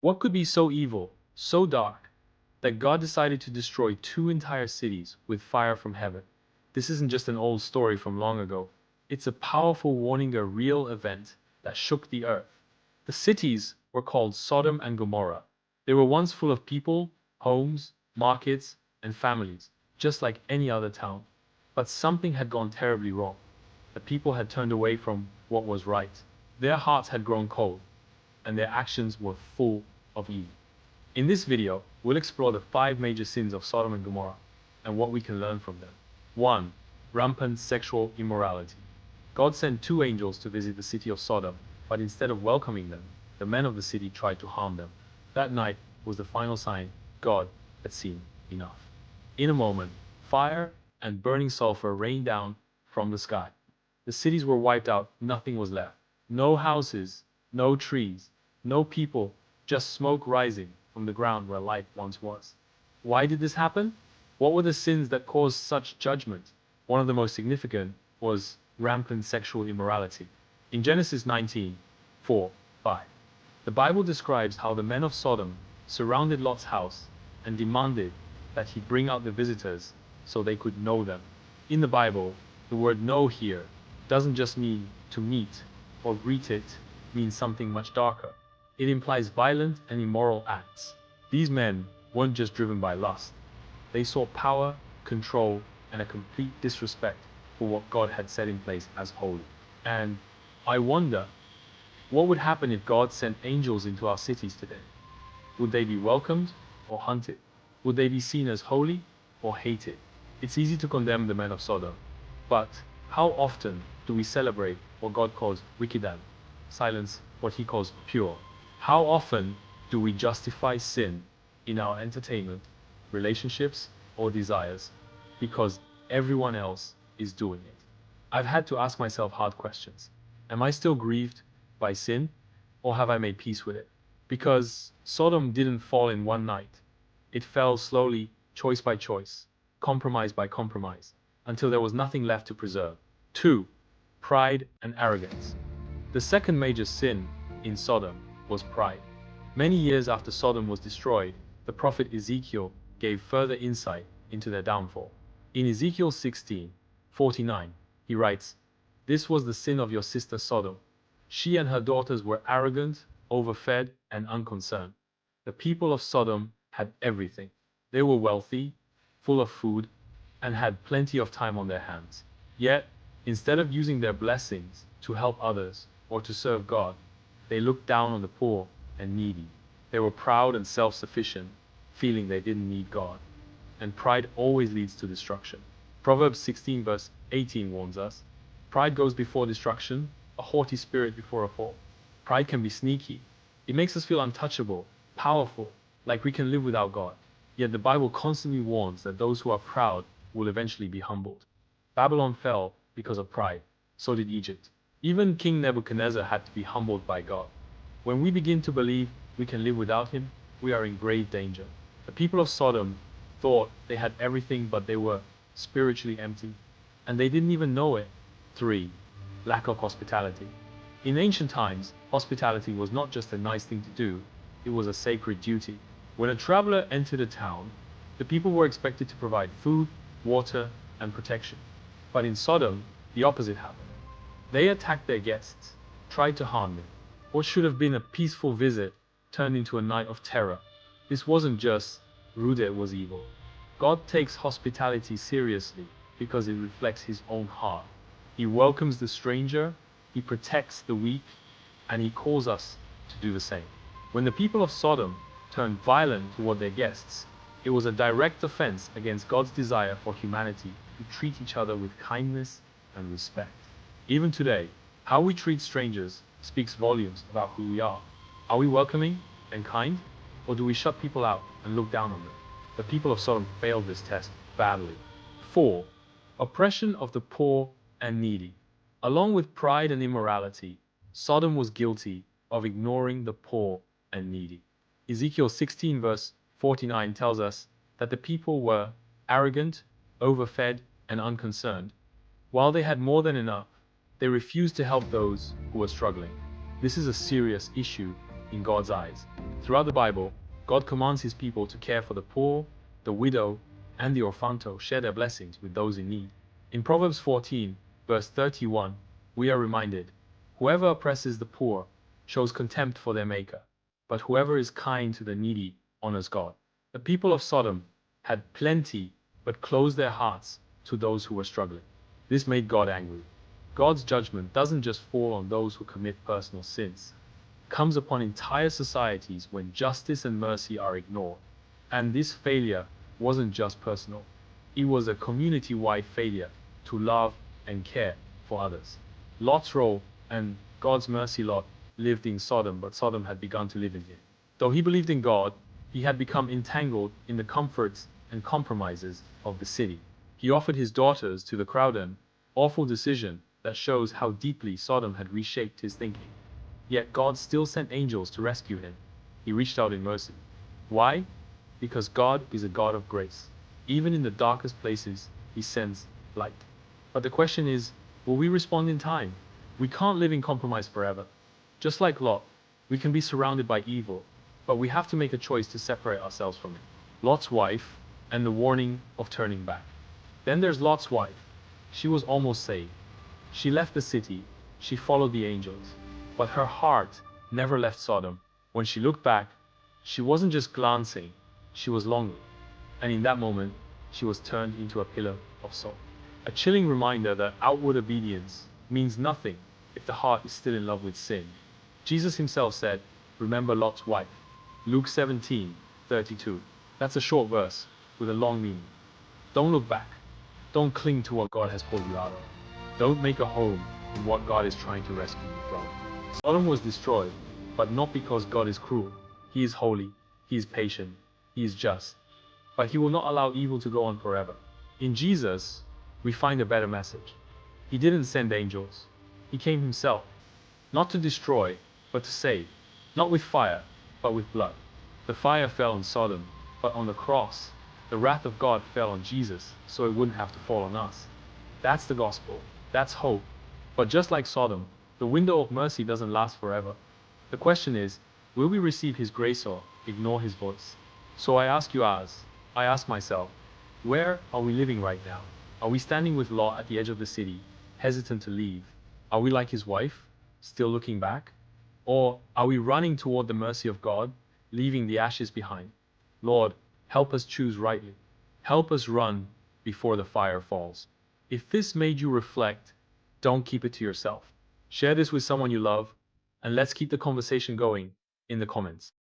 What could be so evil, so dark, that God decided to destroy two entire cities with fire from heaven? This isn't just an old story from long ago. It's a powerful warning, a real event that shook the earth. The cities were called Sodom and Gomorrah. They were once full of people, homes, markets, and families, just like any other town. But something had gone terribly wrong. The people had turned away from what was right. Their hearts had grown cold, and their actions were full of evil. In this video, we'll explore the 5 major sins of Sodom and Gomorrah and what we can learn from them. 1. Rampant sexual immorality. God sent 2 angels to visit the city of Sodom, but instead of welcoming them, the men of the city tried to harm them. That night was the final sign God had seen enough. In a moment, fire and burning sulfur rained down from the sky. The cities were wiped out, nothing was left. No houses, no trees, no people, just smoke rising from the ground where life once was. Why did this happen? What were the sins that caused such judgment? One of the most significant was rampant sexual immorality. In Genesis 19:4-5, the Bible describes how the men of Sodom surrounded Lot's house and demanded that he bring out the visitors so they could know them. In the Bible, the word know here doesn't just mean to meet or greet, it means something much darker. It implies violent and immoral acts. These men weren't just driven by lust. They saw power, control, and a complete disrespect for what God had set in place as holy. And I wonder, what would happen if God sent angels into our cities today? Would they be welcomed or hunted? Would they be seen as holy or hated? It's easy to condemn the men of Sodom, but how often do we celebrate what God calls wicked and silence what he calls pure? How often do we justify sin in our entertainment, relationships, or desires because everyone else is doing it? I've had to ask myself hard questions. Am I still grieved by sin, or have I made peace with it? Because Sodom didn't fall in one night. It fell slowly, choice by choice, compromise by compromise, until there was nothing left to preserve. 2. Pride and arrogance. The second major sin in Sodom was pride. Many years after Sodom was destroyed, the prophet Ezekiel gave further insight into their downfall. In Ezekiel 16:49, he writes, "This was the sin of your sister Sodom. She and her daughters were arrogant, overfed, and unconcerned. The people of Sodom had everything. They were wealthy, full of food, and had plenty of time on their hands. Yet, instead of using their blessings to help others or to serve God, they looked down on the poor and needy. They were proud and self-sufficient, feeling they didn't need God. And pride always leads to destruction." Proverbs 16:18 warns us, "Pride goes before destruction, a haughty spirit before a fall." Pride can be sneaky. It makes us feel untouchable, powerful, like we can live without God. Yet the Bible constantly warns that those who are proud will eventually be humbled. Babylon fell because of pride. So did Egypt. Even King Nebuchadnezzar had to be humbled by God. When we begin to believe we can live without him, we are in grave danger. The people of Sodom thought they had everything, but they were spiritually empty, and they didn't even know it. 3. Lack of hospitality. In ancient times, hospitality was not just a nice thing to do, it was a sacred duty. When a traveler entered a town, the people were expected to provide food, water, and protection. But in Sodom, the opposite happened. They attacked their guests, tried to harm them. What should have been a peaceful visit turned into a night of terror. This wasn't just rude, it was evil. God takes hospitality seriously because it reflects his own heart. He welcomes the stranger, he protects the weak, and he calls us to do the same. When the people of Sodom turned violent toward their guests, it was a direct offense against God's desire for humanity to treat each other with kindness and respect. Even today, how we treat strangers speaks volumes about who we are. Are we welcoming and kind, or do we shut people out and look down on them? The people of Sodom failed this test badly. 4. Oppression of the poor and needy. Along with pride and immorality, Sodom was guilty of ignoring the poor and needy. Ezekiel 16:49 tells us that the people were arrogant, overfed, and unconcerned. While they had more than enough, they refused to help those who were struggling. This is a serious issue in God's eyes. Throughout the Bible, God commands his people to care for the poor, the widow, and the orphan, share their blessings with those in need. In Proverbs 14, verse 31, we are reminded, "Whoever oppresses the poor shows contempt for their maker, but whoever is kind to the needy honors God." The people of Sodom had plenty, but closed their hearts to those who were struggling. This made God angry. God's judgment doesn't just fall on those who commit personal sins. It comes upon entire societies when justice and mercy are ignored. And this failure wasn't just personal. It was a community-wide failure to love and care for others. Lot's role and God's mercy. Lot lived in Sodom, but Sodom had begun to live in him. Though he believed in God, he had become entangled in the comforts and compromises of the city. He offered his daughters to the crowd, an awful decision that shows how deeply Sodom had reshaped his thinking. Yet God still sent angels to rescue him. He reached out in mercy. Why? Because God is a God of grace. Even in the darkest places, he sends light. But the question is, will we respond in time? We can't live in compromise forever. Just like Lot, we can be surrounded by evil, but we have to make a choice to separate ourselves from it. Lot's wife and the warning of turning back. Then there's Lot's wife. She was almost saved. She left the city, she followed the angels, but her heart never left Sodom. When she looked back, she wasn't just glancing, she was longing. And in that moment, she was turned into a pillar of salt. A chilling reminder that outward obedience means nothing if the heart is still in love with sin. Jesus himself said, "Remember Lot's wife." Luke 17:32. That's a short verse with a long meaning. Don't look back. Don't cling to what God has pulled you out of. Don't make a home in what God is trying to rescue you from. Sodom was destroyed, but not because God is cruel. He is holy, he is patient, he is just. But he will not allow evil to go on forever. In Jesus, we find a better message. He didn't send angels. He came himself, not to destroy, but to save. Not with fire, but with blood. The fire fell on Sodom, but on the cross, the wrath of God fell on Jesus, so it wouldn't have to fall on us. That's the gospel. That's hope. But just like Sodom, the window of mercy doesn't last forever. The question is, will we receive his grace or ignore his voice? So I ask you as, I ask myself, where are we living right now? Are we standing with Lot at the edge of the city, hesitant to leave? Are we like his wife, still looking back? Or are we running toward the mercy of God, leaving the ashes behind? Lord, help us choose rightly. Help us run before the fire falls. If this made you reflect, don't keep it to yourself. Share this with someone you love, and let's keep the conversation going in the comments.